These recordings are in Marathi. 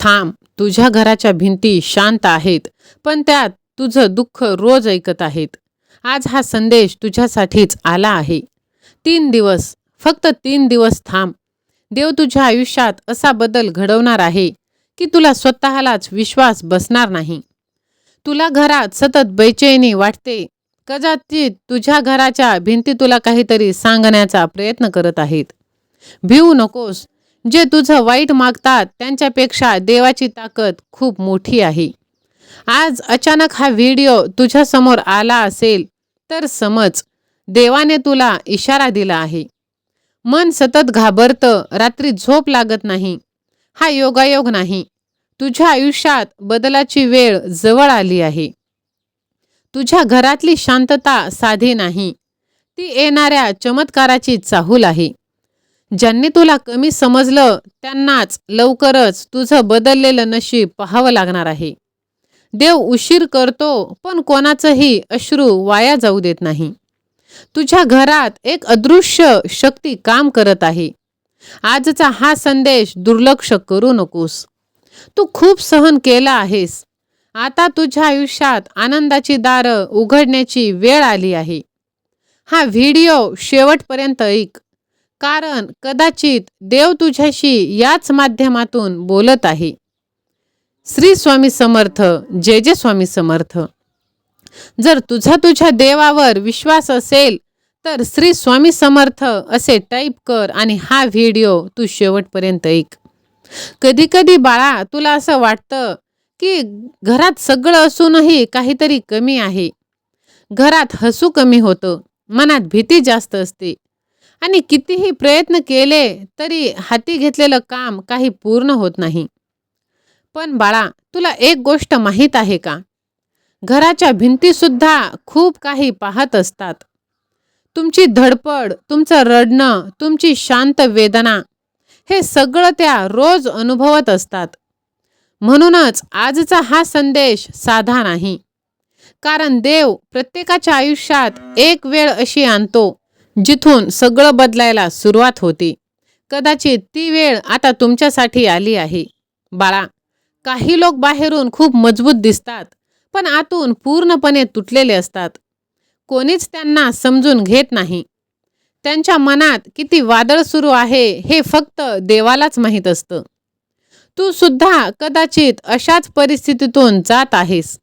थांब, तुझ्या घराच्या भिंती शांत आहेत, पण त्यात तुझं दुःख रोज ऐकत आहेत. आज हा संदेश तुझ्यासाठीच आला आहे. 3 दिवस, फक्त 3 दिवस थांब. देव तुझ्या आयुष्यात असा बदल घडवणार आहे की तुला स्वतःलाच विश्वास बसणार नाही. तुला घरात सतत बेचैनी वाटते. कदाचित तुझ्या घराच्या भिंती तुला काहीतरी सांगण्याचा प्रयत्न करत आहेत. भिवू नकोस. जे तुझं वाईट मागतात त्यांच्यापेक्षा देवाची ताकद खूप मोठी आहे. आज अचानक हा व्हिडिओ तुझ्यासमोर आला असेल तर समज, देवाने तुला इशारा दिला आहे. मन सतत घाबरतं, रात्री झोप लागत नाही. हा योगायोग नाही. तुझ्या आयुष्यात बदलाची वेळ जवळ आली आहे. तुझ्या घरातली शांतता साधी नाही, ती येणाऱ्या चमत्काराची चाहूल आहे. ज्यांनी तुला कमी समजलं त्यांनाच लवकरच तुझं बदललेलं नशीब पाहावं लागणार आहे. देव उशीर करतो, पण कोणाचंही अश्रू वाया जाऊ देत नाही. तुझ्या घरात एक अदृश्य शक्ती काम करत आहे. आजचा हा संदेश दुर्लक्ष करू नकोस. तू खूप सहन केला आहेस. आता तुझ्या आयुष्यात आनंदाची दारं उघडण्याची वेळ आली आहे. हा व्हिडिओ शेवटपर्यंत ऐक, कारण कदाचित देव तुझ्याशी याच माध्यमातून बोलत आहे. श्री स्वामी समर्थ. जय जय स्वामी समर्थ. जर तुझ्या देवावर विश्वास असेल तर श्री स्वामी समर्थ असे टाईप कर आणि हा व्हिडिओ तू शेवटपर्यंत ऐक. कधी कधी बाळा, तुला असं वाटतं की घरात सगळं असूनही काहीतरी कमी आहे. घरात हसू कमी होतं, मनात भीती जास्त असते आणि कितीही प्रयत्न केले तरी हाती घेतलेलं काम काही पूर्ण होत नाही. पण बाळा, तुला एक गोष्ट माहीत आहे का? घराच्या भिंतीसुद्धा खूप काही पाहत असतात. तुमची धडपड, तुमचं रडणं, तुमची शांत वेदना, हे सगळं त्या रोज अनुभवत असतात. म्हणूनच आजचा हा संदेश साधा नाही. कारण देव प्रत्येकाच्या आयुष्यात एक वेळ अशी आणतो जिथून सगळं बदलायला सुरुवात होते. कदाचित ती वेळ आता तुमच्यासाठी आली आहे. बाळा, काही लोक बाहेरून खूप मजबूत दिसतात, पण आतून पूर्णपणे तुटलेले असतात. कोणीच त्यांना समजून घेत नाही. त्यांच्या मनात किती वादळ सुरू आहे हे फक्त देवालाच माहीत असतं. तू सुद्धा कदाचित अशाच परिस्थितीतून जात आहेस.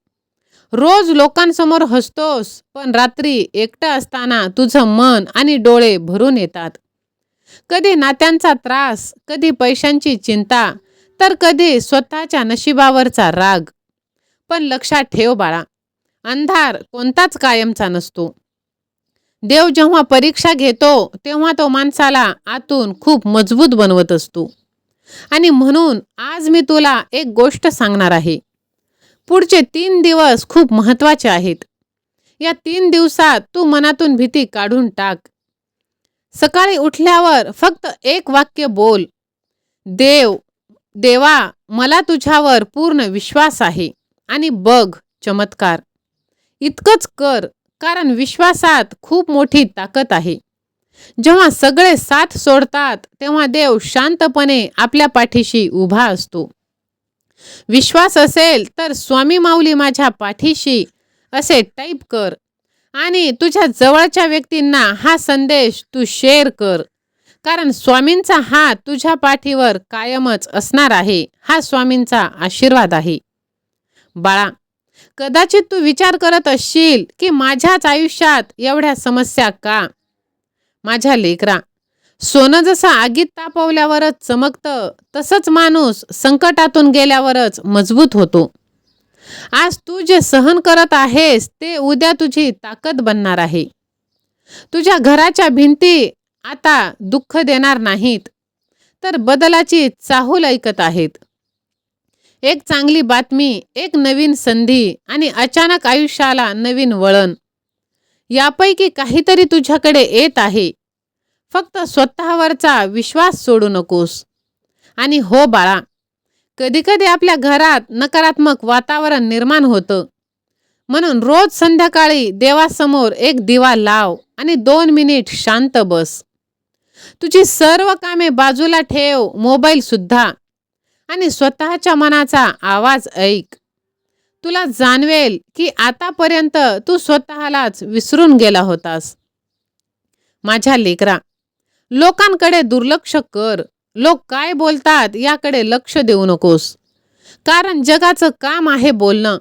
रोज लोकांसमोर हसतोस, पण रात्री एकटं असताना तुझं मन आणि डोळे भरून येतात. कधी नात्यांचा त्रास, कधी पैशांची चिंता, तर कधी स्वतःच्या नशिबावरचा राग. पण लक्षात ठेव बाळा, अंधार कोणताच कायमचा नसतो. देव जेव्हा परीक्षा घेतो तेव्हा तो माणसाला आतून खूप मजबूत बनवत असतो. आणि म्हणून आज मी तुला एक गोष्ट सांगणार आहे. पुढचे 3 दिवस खूप महत्त्वाचे आहेत. या 3 दिवसात तू मनातून भीती काढून टाक. सकाळी उठल्यावर फक्त एक वाक्य बोल, देवा, मला तुझ्यावर पूर्ण विश्वास आहे आणि बघ चमत्कार. इतकंच कर, कारण विश्वासात खूप मोठी ताकद आहे. जेव्हा सगळे साथ सोडतात तेव्हा देव शांतपणे आपल्या पाठीशी उभा असतो. विश्वास असेल तर स्वामी माऊली माझ्या पाठीशी असे टाईप कर आणि तुझ्या जवळच्या व्यक्तींना हा संदेश तू शेअर कर. कारण स्वामींचा हात तुझ्या पाठीवर कायमच असणार आहे. हा स्वामींचा आशीर्वाद आहे. बाळा, कदाचित तू विचार करत असशील की माझ्याच आयुष्यात एवढ्या समस्या का? माझ्या लेकरा, सोनं जसं आगीत तापवल्यावरच चमकतं, तसंच माणूस संकटातून गेल्यावरच मजबूत होतो. आज तू जे सहन करत आहेस ते उद्या तुझी ताकद बनणार आहे. तुझ्या घराच्या भिंती आता दुःख देणार नाहीत, तर बदलाची चाहूल ऐकत आहेत. एक चांगली बातमी, एक नवीन संधी आणि अचानक आयुष्याला नवीन वळण. यापैकी काहीतरी तुझ्याकडे येत आहे. फक्त स्वतःवरचा विश्वास सोडू नकोस. आणि हो बाळा, कधीकधी आपल्या घरात नकारात्मक वातावरण निर्माण होतं. म्हणून रोज संध्याकाळी देवासमोर एक दिवा लाव आणि 2 मिनिट शांत बस. तुझी सर्व कामे बाजूला ठेव, मोबाईल सुद्धा, आणि स्वतःच्या मनाचा आवाज ऐक. तुला जाणवेल की आतापर्यंत तू स्वतःलाच विसरून गेला होतास. माझ्या लेकरा, लोकांकडे दुर्लक्ष कर. लोक काय बोलतात याकडे लक्ष देऊ नकोस. कारण जगाचं काम आहे बोलणं.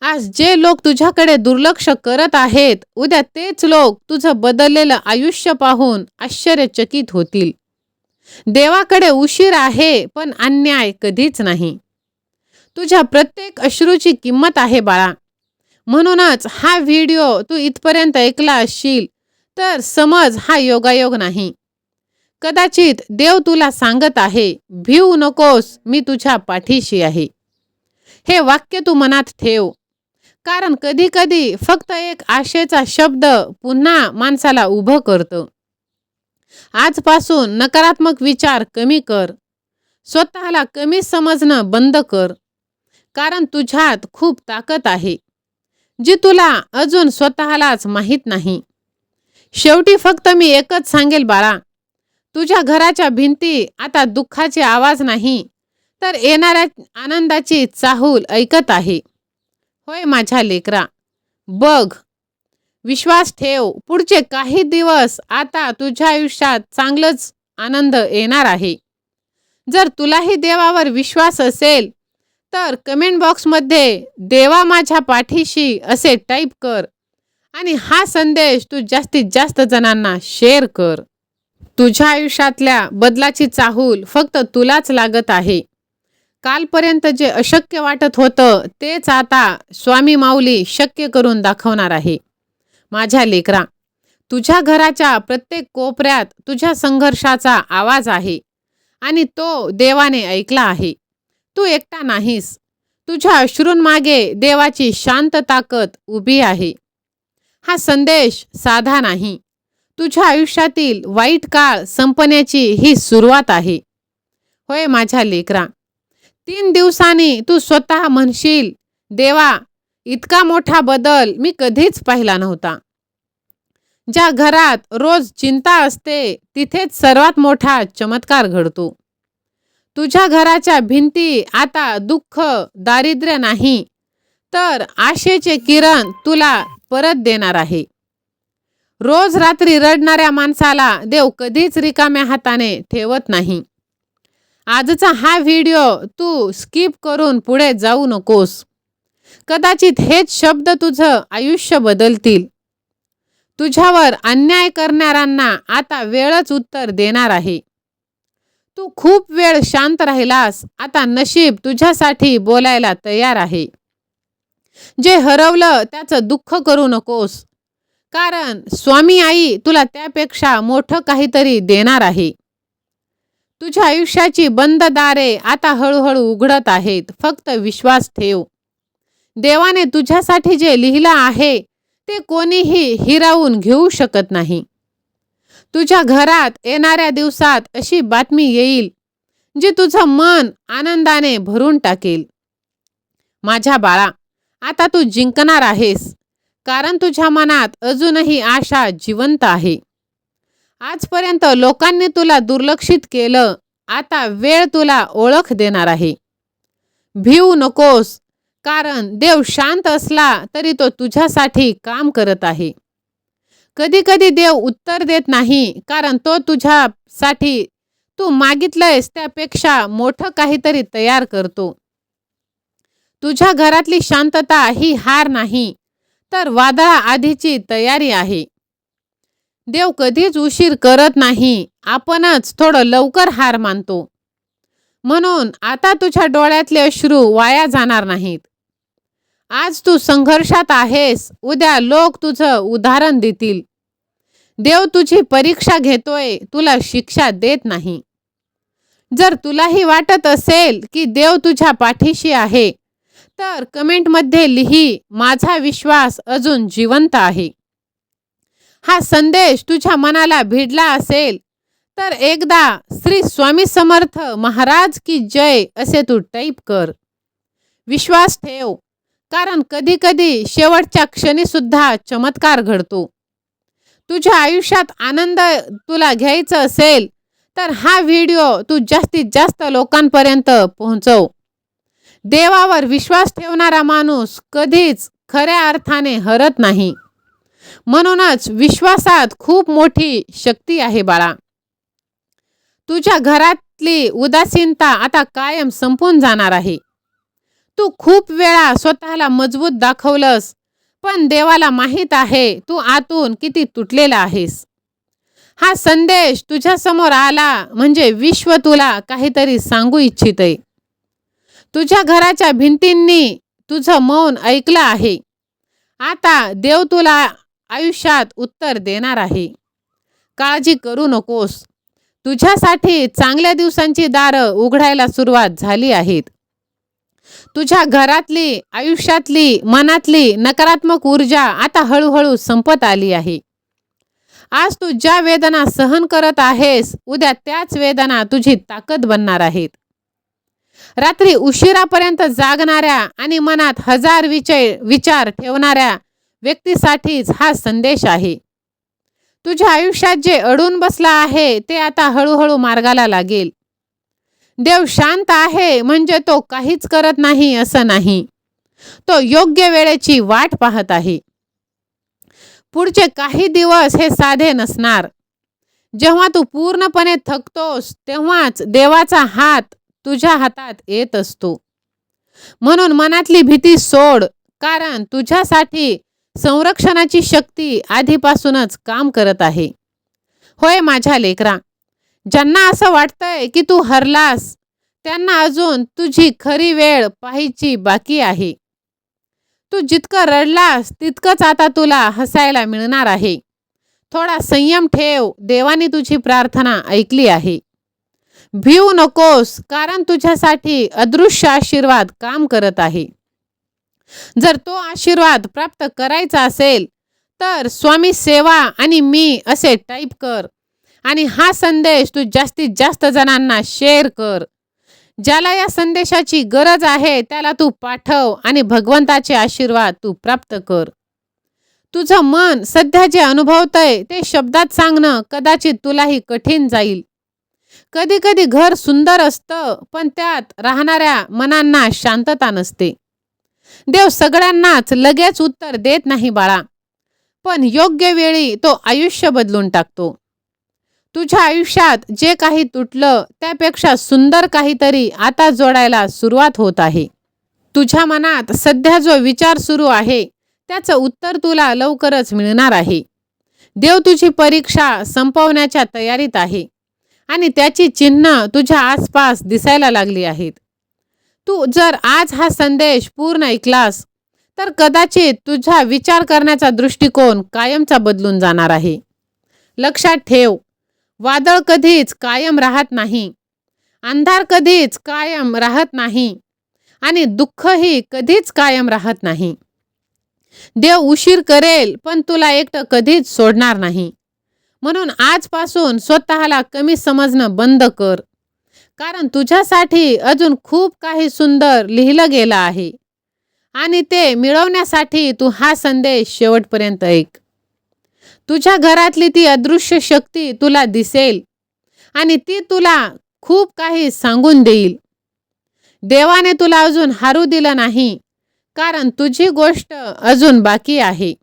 आज जे लोक तुझ्याकडे दुर्लक्ष करत आहेत, उद्या तेच लोक तुझं बदललेलं आयुष्य पाहून आश्चर्यचकित होतील. देवाकडे उशीर आहे, पण अन्याय कधीच नाही. तुझ्या प्रत्येक अश्रूची किंमत आहे बाळा. म्हणूनच हा व्हिडिओ तू इथपर्यंत ऐकला असशील तर समज हा योगायोग नाही. कदाचित देव तुला सांगत आहे, भिवू नकोस, मी तुझ्या पाठीशी आहे. हे वाक्य तू मनात ठेव. कारण कधी कधी फक्त एक आशेचा शब्द पुन्हा माणसाला उभं करतं. आजपासून नकारात्मक विचार कमी कर. स्वतःला कमी समजणं बंद कर. कारण तुझ्यात खूप ताकद आहे, जी तुला अजून स्वतःलाच माहीत नाही. शेवटी फक्त मी एकच सांगेल बाळा, तुझ्या घराच्या भिंती आता दुःखाचे आवाज नाही, तर येणाऱ्या आनंदाची चाहूल ऐकत आहे. होय माझ्या लेकरा, बघ, विश्वास ठेव. पुढचे काही दिवस आता तुझ्या आयुष्यात चांगलंच आनंद येणार आहे. जर तुलाही देवावर विश्वास असेल तर कमेंट बॉक्समध्ये देवा माझ्या पाठीशी असे टाईप कर आणि हा संदेश तू जास्तीत जास्त जणांना शेअर कर. तुझ्या आयुष्यातल्या बदलाची चाहूल फक्त तुलाच लागत आहे. कालपर्यंत जे अशक्य वाटत होतं तेच आता स्वामी माऊली शक्य करून दाखवणार आहे. माझ्या लेकरा, तुझ्या घराच्या प्रत्येक कोपऱ्यात तुझ्या संघर्षाचा आवाज आहे आणि तो देवाने ऐकला आहे. तू एकटा नाहीस. तुझ्या अश्रूंमागे देवाची शांत ताकद उभी आहे. हा संदेश साधा नाही. तुझ्या आयुष्यातील वाईट काळ संपण्याची ही सुरुवात आहे. होय माझ्या लेकरा, 3 दिवसांनी तू स्वतः म्हणशील, देवा, इतका मोठा बदल मी कधीच पाहिला नव्हता. ज्या घरात रोज चिंता असते तिथेच सर्वात मोठा चमत्कार घडतो. तुझ्या घराच्या भिंती आता दुःख, दारिद्र्य नाही, तर आशेचे किरण तुला परत देणार आहे. रोज रात्री रडणाऱ्या माणसाला देव कधीच रिकाम्या हाताने ठेवत नाही. आजचा हा व्हिडिओ तू स्किप करून पुढे जाऊ नकोस. कदाचित हेच शब्द तुझं आयुष्य बदलतील. तुझ्यावर अन्याय करणाऱ्यांना आता वेळच उत्तर देणार आहे. तू खूप वेळ शांत राहिलास, आता नशीब तुझ्यासाठी बोलायला तयार आहे. जे हरवलं त्याचं दुःख करू नकोस, कारण स्वामी आई तुला त्यापेक्षा मोठं काहीतरी देणार आहे. तुझ्या आयुष्याची बंद दारे आता हळूहळू उघडत आहेत. फक्त विश्वास ठेव. देवाने तुझ्यासाठी जे लिहिलं आहे ते कोणीही हिरावून घेऊ शकत नाही. तुझ्या घरात येणाऱ्या दिवसात अशी बातमी येईल जी तुझं मन आनंदाने भरून टाकेल. माझ्या बाळा, आता तू जिंकणार आहेस, कारण तुझ्या मनात अजूनही आशा जिवंत आहे. आजपर्यंत लोकांनी तुला दुर्लक्षित केलं, आता वेळ तुला ओळख देणार आहे. भिवू नकोस, कारण देव शांत असला तरी तो तुझ्यासाठी काम करत आहे. कधी कधी देव उत्तर देत नाही, कारण तो तुझ्यासाठी तू मागितलंयस त्यापेक्षा मोठं काहीतरी तयार करतो. तुझ्या घरातली शांतता ही हार नाही, तर वादळा आधीची तयारी आहे. देव कधीच उशीर करत नाही, आपणच थोडं लवकर हार मानतो. म्हणून आता तुझ्या डोळ्यातले अश्रू वाया जाणार नाहीत. आज तू संघर्षात आहेस, उद्या लोक तुझं उदाहरण देतील. देव तुझी परीक्षा घेतोय, तुला शिक्षा देत नाही. जर तुलाही वाटत असेल की देव तुझ्या पाठीशी आहे, तर कमेंटमध्ये लिही, माझा विश्वास अजून जिवंत आहे. हा संदेश तुझ्या मनाला भिडला असेल तर एकदा श्री स्वामी समर्थ महाराज की जय असे तू टाईप कर. विश्वास ठेव, कारण कधी कधी शेवटच्या क्षणी सुद्धा चमत्कार घडतो. तुझ्या आयुष्यात आनंद तुला घ्यायचा असेल तर हा व्हिडिओ तू जास्तीत जास्त लोकांपर्यंत पोहोचव. देवावर विश्वास ठेवणारा माणूस कधीच खऱ्या अर्थाने हरत नाही. म्हणूनच विश्वासात खूप मोठी शक्ती आहे बाळा. तुझ्या घरातली उदासीनता आता कायम संपून जाणार आहे. तू खूप वेळा स्वतःला मजबूत दाखवलंस, पण देवाला माहीत आहे तू आतून किती तुटलेला आहेस. हा संदेश तुझ्यासमोर आला म्हणजे विश्व तुला काहीतरी सांगू इच्छितंय. तुझ्या घराच्या भिंतींनी तुझं मौन ऐकलं आहे. आता देव तुला आयुष्यात उत्तर देणार आहे. काळजी करू नकोस. तुझ्यासाठी चांगल्या दिवसांची दारं उघडायला सुरुवात झाली आहेत. तुझ्या घरातली, आयुष्यातली, मनातली नकारात्मक ऊर्जा आता हळूहळू संपत आली आहे. आज तू ज्या वेदना सहन करत आहेस, उद्या त्याच वेदना तुझी ताकद बनणार आहेत. रात्री उशिरापर्यंत जागणाऱ्या आणि मनात हजार विचार ठेवणाऱ्या व्यक्तीसाठीच हा संदेश आहे. तुझ्या आयुष्यात जे अडून बसला आहे ते आता हळूहळू मार्गाला लागेल. देव शांत आहे म्हणजे तो काहीच करत नाही असं नाही. तो योग्य वेळेची वाट पाहत आहे. पुढचे काही दिवस हे साधे नसणार. जेव्हा तू पूर्णपणे थकतोस तेव्हाच देवाचा हात तुझ्या हातात येत असतो. म्हणून मनातली भीती सोड, कारण तुझ्यासाठी संरक्षणाची शक्ती आधीपासूनच काम करत आहे. होय माझ्या लेकरा, ज्यांना असं वाटतंय की तू हरलास, त्यांना अजून तुझी खरी वेळ पाहायची बाकी आहे. तू जितकं रडलास तितकंच आता तुला हसायला मिळणार आहे. थोडा संयम ठेव. देवाने तुझी प्रार्थना ऐकली आहे. भिवू नकोस, कारण तुझ्यासाठी अदृश्य आशीर्वाद काम करत आहे. जर तो आशीर्वाद प्राप्त करायचा असेल तर स्वामी सेवा आणि मी असे टाईप कर आणि हा संदेश तू जास्तीत जास्त जणांना शेअर कर. ज्याला या संदेशाची गरज आहे त्याला तू पाठव आणि भगवंताचे आशीर्वाद तू प्राप्त कर. तुझं मन सध्या जे अनुभवतंय ते शब्दात सांगणं कदाचित तुलाही कठीण जाईल. कधी कधी घर सुंदर असतं, पण त्यात राहणाऱ्या मनांना शांतता नसते. देव सगळ्यांनाच लगेच उत्तर देत नाही बाळा, पण योग्य वेळी तो आयुष्य बदलून टाकतो. तुझ्या आयुष्यात जे काही तुटलं त्यापेक्षा सुंदर काहीतरी आता जोडायला सुरुवात होत आहे. तुझ्या मनात सध्या जो विचार सुरू आहे त्याचं उत्तर तुला लवकरच मिळणार आहे. देव तुझी परीक्षा संपवण्याच्या तयारीत आहे आणि त्याची चिन्ह तुझ्या आसपास दिसायला लागली आहेत. तू जर आज हा संदेश पूर्ण ऐकलास तर कदाचित तुझा विचार करण्याचा दृष्टिकोन कायमचा बदलून जाणार आहे. लक्षात ठेव, वादळ कधीच कायम राहत नाही, अंधार कधीच कायम राहत नाही आणि दुःखही कधीच कायम राहत नाही. देव उशीर करेल पण तुला एकटं कधीच सोडणार नाही. म्हणून आजपासून स्वतःला कमी समजणं बंद कर, कारण तुझ्यासाठी अजून खूप काही सुंदर लिहिलं गेलं आहे आणि ते मिळवण्यासाठी तू हा संदेश शेवटपर्यंत ऐक. तुझ्या घरातली ती अदृश्य शक्ती तुला दिसेल आणि ती तुला खूप काही सांगून देईल. देवाने तुला अजून हारू दिलं नाही, कारण तुझी गोष्ट अजून बाकी आहे.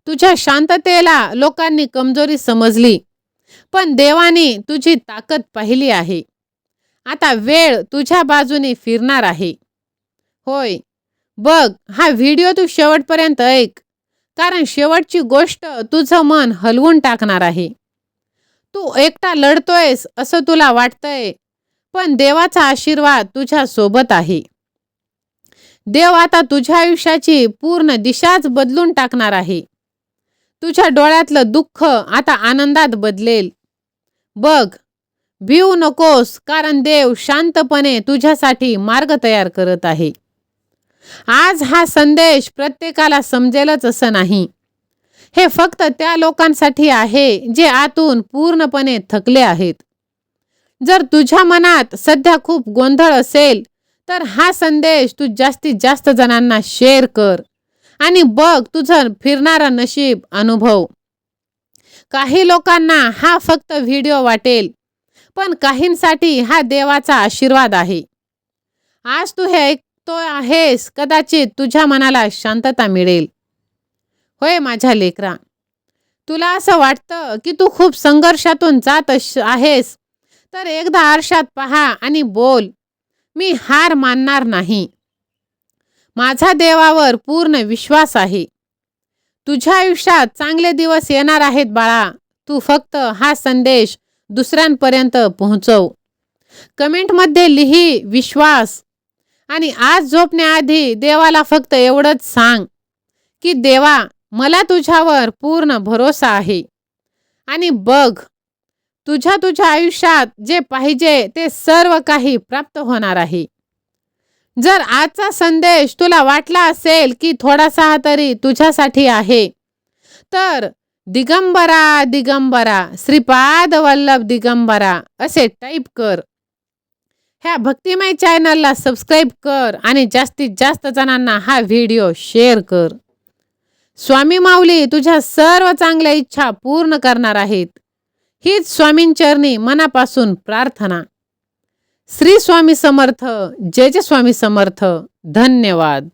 तुझ्या शांततेला लोकांनी कमजोरी समजली, पण देवाने तुझी ताकद पाहिली आहे. आता वेळ तुझ्या बाजूने फिरणार आहे. होय, बघ, हा व्हिडिओ तू शेवटपर्यंत ऐक, कारण शेवटची गोष्ट तुझं मन हलवून टाकणार आहे. तू एकटा लढतोयस असं तुला वाटतंय, पण देवाचा आशीर्वाद तुझ्या सोबत आहे. देव आता तुझ्या आयुष्याची पूर्ण दिशाच बदलून टाकणार आहे. तुझ्या डोळ्यातलं दुःख आता आनंदात बदलेल. बघ, भिवू नकोस, कारण देव शांतपणे तुझ्यासाठी मार्ग तयार करत आहे. आज हा संदेश प्रत्येकाला समजेलच असं नाही. हे फक्त त्या लोकांसाठी आहे जे आतून पूर्णपणे थकले आहेत. जर तुझ्या मनात सध्या खूप गोंधळ असेल तर हा संदेश तू जास्तीत जास्त जणांना शेअर कर आणि बघ तुझं फिरणारं नशीब अनुभव. काही लोकांना हा फक्त व्हिडिओ वाटेल, पण काहींसाठी हा देवाचा आशीर्वाद आहे. आज तू हे ऐकतो आहेस, कदाचित तुझ्या मनाला शांतता मिळेल. होय माझ्या लेकरा, तुला असं वाटतं की तू खूप संघर्षातून जात आहेस, तर एकदा आरशात पहा आणि बोल, मी हार मानणार नाही. माझा देवावर पूर्ण विश्वास आहे. तुझ्या आयुष्यात चांगले दिवस येणार आहेत बाळा. तू फक्त हा संदेश दुसऱ्यांपर्यंत पोहोचव. कमेंटमध्ये लिही विश्वास. आणि आज झोपण्याआधी देवाला फक्त एवढंच सांग की देवा, मला तुझ्यावर पूर्ण भरोसा आहे. आणि बघ, तुझ्या आयुष्यात जे पाहिजे ते सर्व काही प्राप्त होणार आहे. जर आजचा संदेश तुला वाटला असेल की थोडासा तरी तुझ्यासाठी आहे, तर दिगंबरा दिगंबरा श्रीपाद वल्लभ दिगंबरा असे टाईप कर. ह्या भक्तिमय चॅनलला सबस्क्राईब कर आणि जास्तीत जास्त जणांना हा व्हिडिओ शेअर कर. स्वामी माऊली तुझ्या सर्व चांगल्या इच्छा पूर्ण करणार आहेत. हीच स्वामींचरणी मनापासून प्रार्थना. श्री स्वामी समर्थ. जय जय स्वामी समर्थ. धन्यवाद.